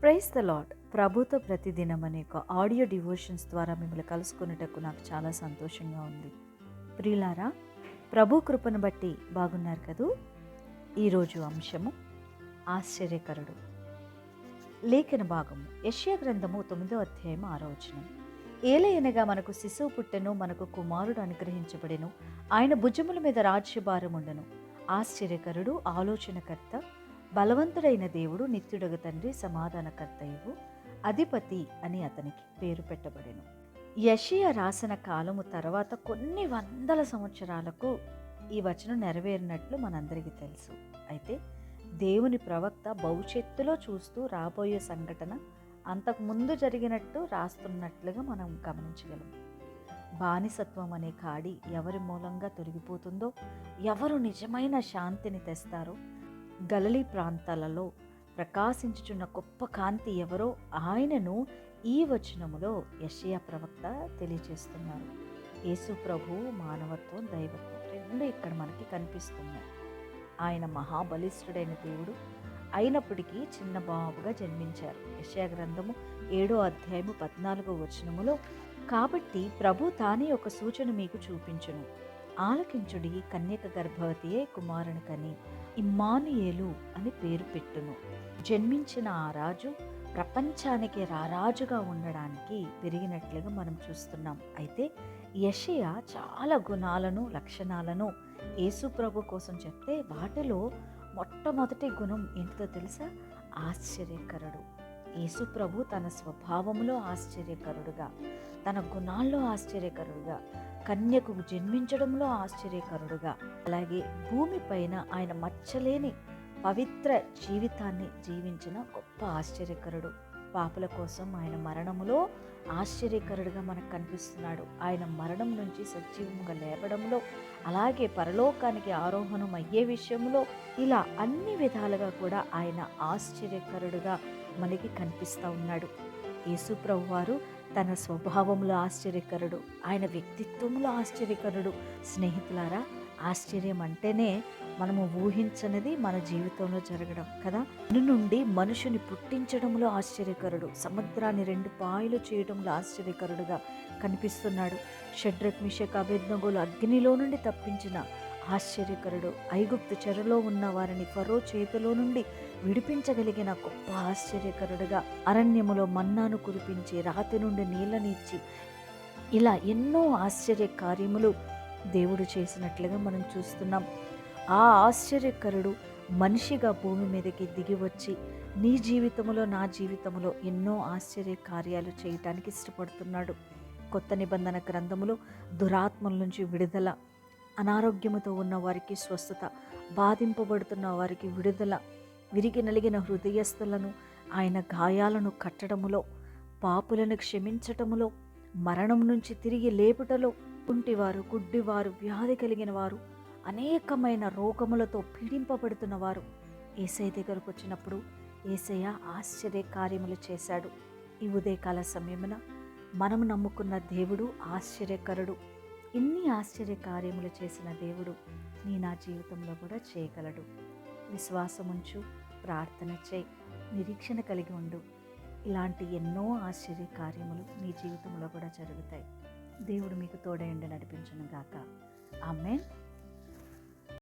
Praise the lord. ప్రభుతో ప్రతిదినం అనే ఒక ఆడియో డివోషన్స్ ద్వారా మిమ్మల్ని కలుసుకునేటకు నాకు చాలా సంతోషంగా ఉంది. ప్రియులారా, ప్రభు కృపను బట్టి బాగున్నారు కదూ. ఈరోజు అంశము ఆశ్చర్యకరుడు. లేఖన భాగము యెషయా గ్రంథము 9వ అధ్యాయం 6వ వచనం. ఏలయనగా మనకు శిశువు పుట్టెను, మనకు కుమారుడు అనుగ్రహించబడెను, ఆయన భుజముల మీద రాజ్యభారం ఉండెను. ఆశ్చర్యకరుడు, ఆలోచనకర్త, బలవంతుడైన దేవుడు, నిత్యుడగు తండ్రి, సమాధానకర్తయు, అధిపతి అని అతనికి పేరు పెట్టబడెను. యెషయా రాసిన కాలము తర్వాత కొన్ని వందల సంవత్సరాలకు ఈ వచనం నెరవేరినట్లు మనందరికీ తెలుసు. అయితే దేవుని ప్రవక్త భవిష్యత్తులో చూస్తూ రాబోయే సంఘటన అంతకుముందు జరిగినట్టు రాస్తున్నట్లుగా మనం గమనించగలం. బానిసత్వం అనే కాడి ఎవరి మూలంగా తొలగిపోతుందో, ఎవరు నిజమైన శాంతిని తెస్తారో, గలిలీ ప్రాంతాలలో ప్రకాశించుచున్న గొప్ప కాంతి ఎవరో ఆయనను ఈ వచనములో యెషయా ప్రవక్త తెలియజేస్తున్నారు. యేసు ప్రభు మానవత్వం, దైవత్వం రెండు ఇక్కడ మనకి కనిపిస్తున్నాయి. ఆయన మహాబలిష్ఠుడైన దేవుడు అయినప్పటికీ చిన్న బాబుగా జన్మించారు. యెషయా గ్రంథము 7వ అధ్యాయము 14వ వచనములో, కాబట్టి ప్రభు తానే ఒక సూచన మీకు చూపించును, ఆలకించుడి, కన్యక గర్భవతియే కుమారుని కని ఇమ్మానుయేలు అని పేరు పెట్టును. జన్మించిన ఆ రాజు ప్రపంచానికి రారాజుగా ఉండడానికి పెరిగినట్లుగా మనం చూస్తున్నాం. అయితే యెషయా చాలా గుణాలను, లక్షణాలను యేసు ప్రభు కోసం చెప్తే వాటిలో మొట్టమొదటి గుణం ఏంటిదో తెలుసా? ఆశ్చర్యకరుడు. యేసు ప్రభు తన స్వభావంలో ఆశ్చర్యకరుడుగా, తన గుణాల్లో ఆశ్చర్యకరుడుగా, కన్యకు జన్మించడంలో ఆశ్చర్యకరుడుగా, అలాగే భూమి పైన ఆయన మచ్చలేని పవిత్ర జీవితాన్ని జీవించిన గొప్ప ఆశ్చర్యకరుడు. పాపుల కోసం ఆయన మరణములో ఆశ్చర్యకరుడుగా మనకు కనిపిస్తున్నాడు. ఆయన మరణం నుంచి సజీవంగా లేపడంలో, అలాగే పరలోకానికి ఆరోహణం అయ్యే విషయంలో, ఇలా అన్ని విధాలుగా కూడా ఆయన ఆశ్చర్యకరుడుగా మనకి కనిపిస్తూ ఉన్నాడు. యేసు ప్రభు వారు తన స్వభావంలో ఆశ్చర్యకరుడు, ఆయన వ్యక్తిత్వంలో ఆశ్చర్యకరుడు. స్నేహితులారా, ఆశ్చర్యం అంటేనే మనము ఊహించనిది మన జీవితంలో జరగడం కదా. నుండి మనుషుని పుట్టించడంలో ఆశ్చర్యకరుడు, సముద్రాన్ని 2 పాయలు చేయడంలో ఆశ్చర్యకరుడుగా కనిపిస్తున్నాడు. షడ్రక్, మిషక్, అబేద్నెగోలు అగ్నిలో నుండి తప్పించిన ఆశ్చర్యకరుడు, ఐగుప్తు చెరలో ఉన్న వారిని ఫరో చేతిలో నుండి విడిపించగలిగిన గొప్ప ఆశ్చర్యకరుడుగా, అరణ్యములో మన్నాను కురిపించి రాతి నుండి నీళ్ళనిచ్చి, ఇలా ఎన్నో ఆశ్చర్య కార్యములు దేవుడు చేసినట్లుగా మనం చూస్తున్నాం. ఆ ఆశ్చర్యకరుడు మనిషిగా భూమి మీదకి దిగి వచ్చి నీ జీవితంలో, నా జీవితంలో ఎన్నో ఆశ్చర్య కార్యాలు చేయటానికి ఇష్టపడుతున్నాడు. కొత్త నిబంధన గ్రంథములో దురాత్మల నుంచి విడుదల, అనారోగ్యముతో ఉన్న వారికి స్వస్థత, బాధింపబడుతున్న వారికి విడుదల, విరిగి నలిగిన హృదయస్థులను ఆయన గాయాలను కట్టడములో, పాపులను క్షమించటములో, మరణం నుంచి తిరిగి లేపుటలో, కుంటివారు, గుడ్డివారు, వ్యాధి కలిగిన వారు, అనేకమైన రోగములతో పీడింపబడుతున్న వారు యేసయ్య దగ్గరకు వచ్చినప్పుడు యేసయ్య ఆశ్చర్య కార్యములు చేశాడు. ఈ ఉదయకాల సమయమున మనము నమ్ముకున్న దేవుడు ఆశ్చర్యకరుడు. ఇన్ని ఆశ్చర్య కార్యములు చేసిన దేవుడు నా జీవితంలో కూడా చేయగలడు. విశ్వాసముంచు, ప్రార్థన చేయి, నిరీక్షణ కలిగి ఉండు. ఇలాంటి ఎన్నో ఆశ్చర్య కార్యములు నీ జీవితంలో కూడా జరుగుతాయి. దేవుడు మీకు తోడయుండి నడిపించును గాక. ఆమేన్.